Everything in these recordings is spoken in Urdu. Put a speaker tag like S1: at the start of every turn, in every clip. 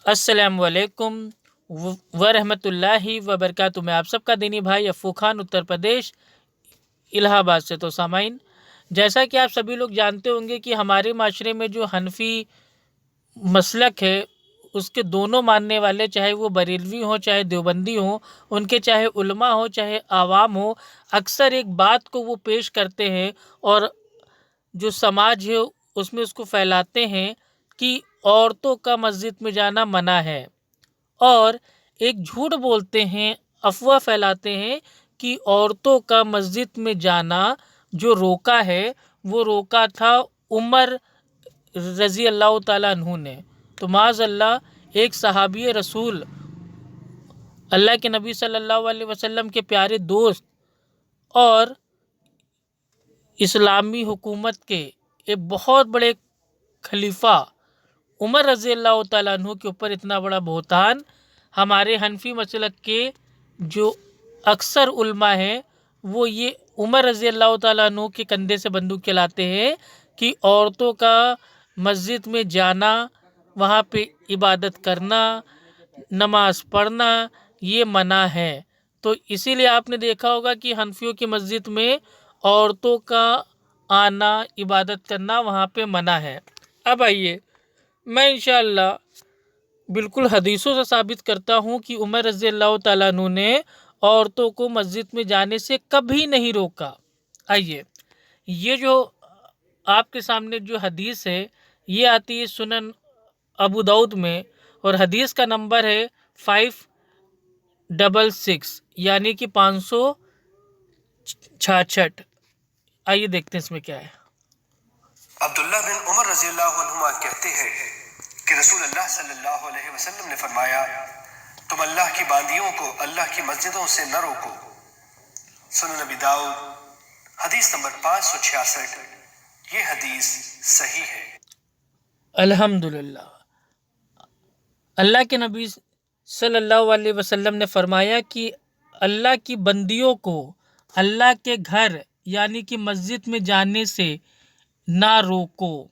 S1: السلام علیکم ورحمۃ اللہ وبرکاتہ۔ میں آپ سب کا دینی بھائی افو خان اتر پردیش الہ آباد سے۔ تو سامعین، جیسا کہ آپ سبھی لوگ جانتے ہوں گے کہ ہمارے معاشرے میں جو حنفی مسلک ہے اس کے دونوں ماننے والے، چاہے وہ بریلوی ہوں چاہے دیوبندی ہوں، ان کے چاہے علماء ہوں چاہے عوام ہوں، اکثر ایک بات کو وہ پیش کرتے ہیں اور جو سماج ہے اس میں اس کو پھیلاتے ہیں کہ عورتوں کا مسجد میں جانا منع ہے، اور ایک جھوٹ بولتے ہیں، افواہ پھیلاتے ہیں کہ عورتوں کا مسجد میں جانا جو روکا ہے وہ روکا تھا عمر رضی اللہ تعالیٰ عنہ نے۔ تو معاذ اللہ، ایک صحابی رسول اللہ کے نبی صلی اللہ علیہ وسلم کے پیارے دوست اور اسلامی حکومت کے ایک بہت بڑے خلیفہ عمر رضی اللہ تعالیٰ عنہ کے اوپر اتنا بڑا بہتان، ہمارے حنفی مسلک کے جو اکثر علماء ہیں وہ یہ عمر رضی اللہ تعالیٰ عنہ کے کندھے سے بندوق چلاتے ہیں کہ عورتوں کا مسجد میں جانا، وہاں پہ عبادت کرنا، نماز پڑھنا یہ منع ہے۔ تو اسی لیے آپ نے دیکھا ہوگا کہ حنفیوں کی مسجد میں عورتوں کا آنا، عبادت کرنا وہاں پہ منع ہے۔ اب آئیے، میں انشاءاللہ بالکل حدیثوں سے ثابت کرتا ہوں کہ عمر رضی اللہ تعالیٰ عنہ نے عورتوں کو مسجد میں جانے سے کبھی نہیں روکا۔ آئیے، یہ جو آپ کے سامنے جو حدیث ہے یہ آتی ہے سنن ابو داؤد میں، اور حدیث کا نمبر ہے 566، یعنی کہ 566۔ آئیے دیکھتے ہیں اس میں کیا ہے۔
S2: عبداللہ بن عمر رضی اللہ عنہما کہتے ہیں کہ رسول اللہ صلی اللہ علیہ وسلم نے فرمایا، تم اللہ کی باندیوں کو اللہ کی مسجدوں سے نہ روکو۔ سنن نبی داؤد حدیث نمبر 566۔ یہ حدیث صحیح ہے۔
S1: الحمدللہ، اللہ کے نبی صلی اللہ علیہ وسلم نے فرمایا کہ اللہ کی بندیوں کو اللہ کے گھر یعنی کہ مسجد میں جانے سے نہ روکو۔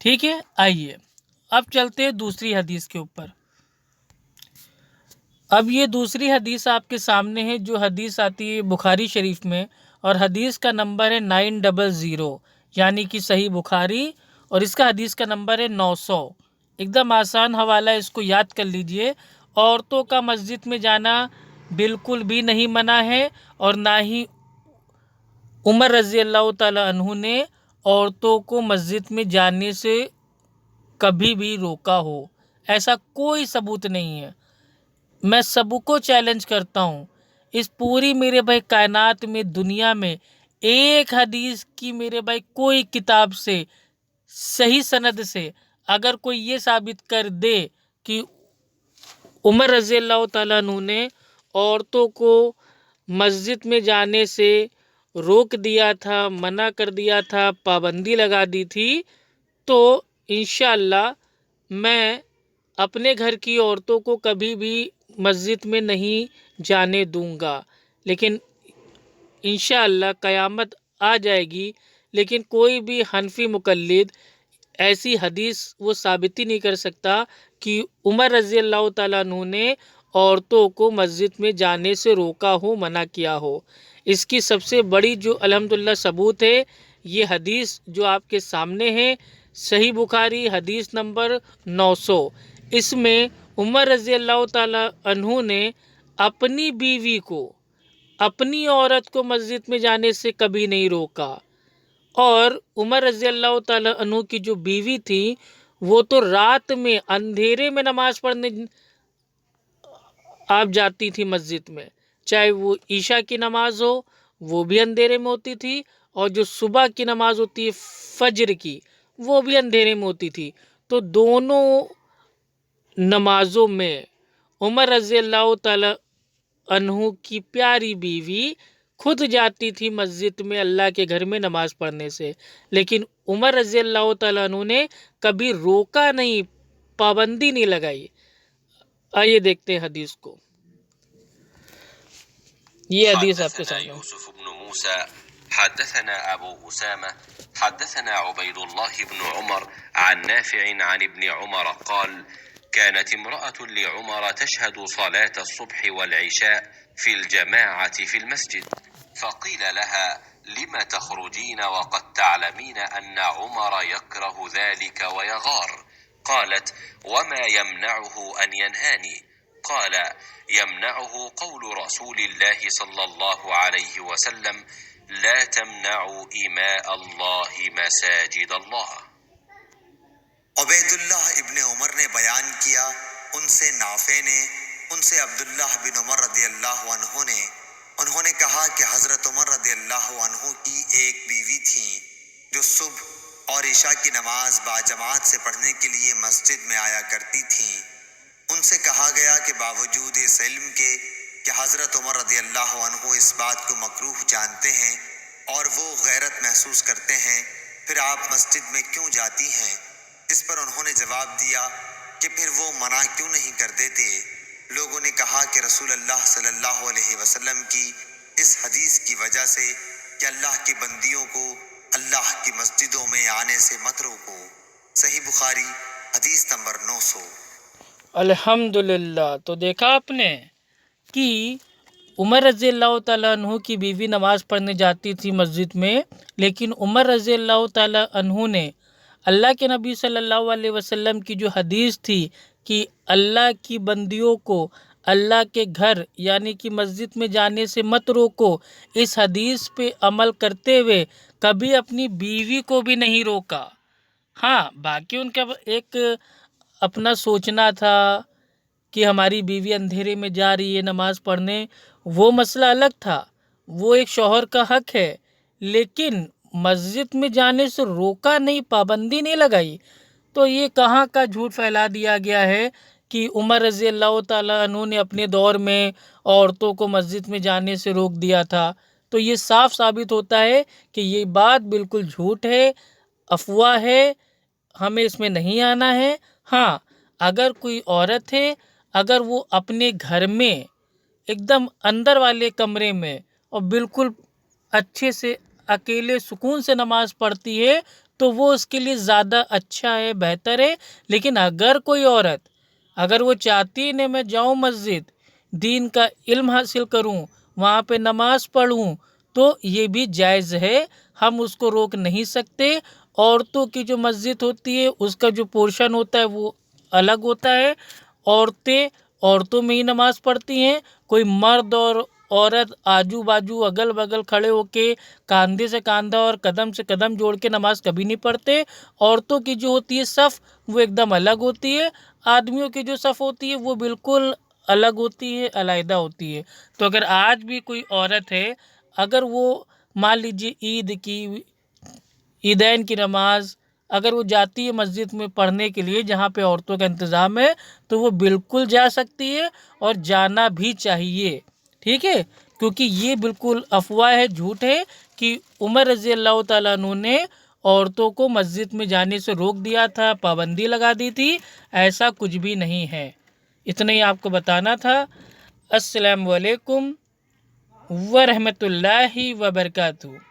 S1: ٹھیک ہے، آئیے اب چلتے ہیں دوسری حدیث کے اوپر۔ اب یہ دوسری حدیث آپ کے سامنے ہے، جو حدیث آتی ہے بخاری شریف میں، اور حدیث کا نمبر ہے 900، یعنی کہ صحیح بخاری، اور اس کا حدیث کا نمبر ہے 900۔ ایک دم آسان حوالہ ہے، اس کو یاد کر لیجئے۔ عورتوں کا مسجد میں جانا بالکل بھی نہیں منع ہے، اور نہ ہی عمر رضی اللہ تعالیٰ عنہ نے عورتوں کو مسجد میں جانے سے کبھی بھی روکا ہو، ایسا کوئی ثبوت نہیں ہے۔ میں سب کو چیلنج کرتا ہوں، اس پوری میرے بھائی کائنات میں، دنیا میں ایک حدیث کی میرے بھائی کوئی کتاب سے صحیح سند سے اگر کوئی یہ ثابت کر دے کہ عمر رضی اللہ تعالیٰ عنہ نے عورتوں کو مسجد میں جانے سے روک دیا تھا، منع کر دیا تھا، پابندی لگا دی تھی، تو انشاءاللہ میں اپنے گھر کی عورتوں کو کبھی بھی مسجد میں نہیں جانے دوں گا۔ لیکن انشاءاللہ قیامت آ جائے گی، لیکن کوئی بھی حنفی مقلد ایسی حدیث وہ ثابت ہی نہیں کر سکتا کہ عمر رضی اللہ تعالیٰ عنہ نے عورتوں کو مسجد میں جانے سے روکا ہو، منع کیا ہو۔ اس کی سب سے بڑی جو الحمدللہ ثبوت ہے، یہ حدیث جو آپ کے سامنے ہے، صحیح بخاری حدیث نمبر 900۔ اس میں عمر رضی اللہ تعالیٰ عنہ نے اپنی بیوی کو، اپنی عورت کو مسجد میں جانے سے کبھی نہیں روکا، اور عمر رضی اللہ تعالیٰ عنہ کی جو بیوی تھی وہ تو رات میں اندھیرے میں نماز پڑھنے آپ جاتی تھی مسجد میں، چاہے وہ عشاء کی نماز ہو وہ بھی اندھیرے میں ہوتی تھی، اور جو صبح کی نماز ہوتی ہے فجر کی وہ بھی اندھیرے میں ہوتی تھی۔ تو دونوں نمازوں میں عمر رضی اللہ تعالیٰ عنہ کی پیاری بیوی خود جاتی تھی مسجد میں اللہ کے گھر میں نماز پڑھنے سے، لیکن عمر رضی اللہ تعالیٰ عنہ نے کبھی روکا نہیں، پابندی نہیں لگائی۔ آئیے دیکھتے ہیں حدیث کو۔ یہ حدیث آپ کے سامنے۔
S2: یوسف بن موسى حدثنا ابو اسامة حدثنا عبيد الله بن عمر عن نافع عن ابن عمر قال
S3: كانت امرأة لعمر تشهد صلاة الصبح والعشاء في الجماعة في المسجد، فقيل لها: لم تخرجين وقد تعلمين أن عمر يكره ذلك ويغار؟ قالت: وما يمنعه أن ينهاني؟ قال: يمنعه قول رسول الله صلى الله عليه وسلم: لا تمنعوا إماء الله مساجد الله۔
S4: عبید اللہ ابن عمر نے بیان کیا، ان سے نافع نے، ان سے عبداللہ بن عمر رضی اللہ عنہ نے، انہوں نے کہا کہ حضرت عمر رضی اللہ عنہ کی ایک بیوی تھی جو صبح اور عشاء کی نماز باجماعت سے پڑھنے کے لیے مسجد میں آیا کرتی تھیں۔ ان سے کہا گیا کہ باوجود اس علم کے کہ حضرت عمر رضی اللہ عنہ اس بات کو مکروہ جانتے ہیں اور وہ غیرت محسوس کرتے ہیں، پھر آپ مسجد میں کیوں جاتی ہیں؟ اس پر انہوں نے جواب دیا کہ پھر وہ منع کیوں نہیں کر دیتے؟ لوگوں نے کہا کہ رسول اللہ صلی اللہ علیہ وسلم کی اس حدیث کی وجہ سے کہ اللہ کی بندیوں کو اللہ کی مسجدوں میں آنے سے مت روکو۔ صحیح بخاری حدیث نمبر 900۔
S1: الحمدللہ۔ تو دیکھا آپ نے کہ عمر رضی اللہ تعالیٰ عنہ کی بیوی نماز پڑھنے جاتی تھی مسجد میں، لیکن عمر رضی اللہ تعالیٰ عنہ نے اللہ کے نبی صلی اللہ علیہ وسلم کی جو حدیث تھی کہ اللہ کی بندیوں کو اللہ کے گھر یعنی کہ مسجد میں جانے سے مت روکو، اس حدیث پہ عمل کرتے ہوئے کبھی اپنی بیوی کو بھی نہیں روکا۔ ہاں، باقی ان کا ایک اپنا سوچنا تھا کہ ہماری بیوی اندھیرے میں جا رہی ہے نماز پڑھنے، وہ مسئلہ الگ تھا، وہ ایک شوہر کا حق ہے، لیکن مسجد میں جانے سے روکا نہیں، پابندی نہیں لگائی۔ تو یہ کہاں کا جھوٹ پھیلا دیا گیا ہے کہ عمر رضی اللہ تعالیٰ عنہ نے اپنے دور میں عورتوں کو مسجد میں جانے سے روک دیا تھا۔ تو یہ صاف ثابت ہوتا ہے کہ یہ بات بالکل جھوٹ ہے، افواہ ہے، ہمیں اس میں نہیں آنا ہے۔ ہاں، اگر کوئی عورت ہے، اگر وہ اپنے گھر میں ایک دم اندر والے کمرے میں اور بالکل اچھے سے اکیلے سکون سے نماز پڑھتی ہے تو وہ اس کے لیے زیادہ اچھا ہے، بہتر ہے۔ لیکن اگر کوئی عورت اگر وہ چاہتی ہے میں جاؤں مسجد، دین کا علم حاصل کروں، وہاں پہ نماز پڑھوں، تو یہ بھی جائز ہے، ہم اس کو روک نہیں سکتے۔ عورتوں کی جو مسجد ہوتی ہے اس کا جو پورشن ہوتا ہے وہ الگ ہوتا ہے، عورتوں میں ہی نماز پڑھتی ہیں، کوئی مرد اور عورت آجو باجو اگل بغل کھڑے ہو کے کاندھے سے کاندھا اور قدم سے قدم جوڑ کے نماز کبھی نہیں پڑھتے۔ عورتوں کی جو ہوتی ہے صف وہ ایک دم الگ ہوتی ہے، آدمیوں کی جو صف ہوتی ہے وہ بالکل الگ ہوتی ہے، علیحدہ ہوتی ہے۔ تو اگر آج بھی کوئی عورت ہے، اگر وہ مان لیجیے عیدین کی نماز اگر وہ جاتی ہے مسجد میں پڑھنے کے لیے جہاں پہ عورتوں کا انتظام ہے تو وہ بالکل جا سکتی ہے اور جانا بھی چاہیے، ٹھیک ہے؟ کیونکہ یہ بالکل افواہ ہے، جھوٹ ہے کہ عمر رضی اللہ تعالیٰ عنہ نے عورتوں کو مسجد میں جانے سے روک دیا تھا، پابندی لگا دی تھی، ایسا کچھ بھی نہیں ہے۔ اتنا ہی آپ کو بتانا تھا۔ السلام علیکم ورحمۃ اللہ وبرکاتہ۔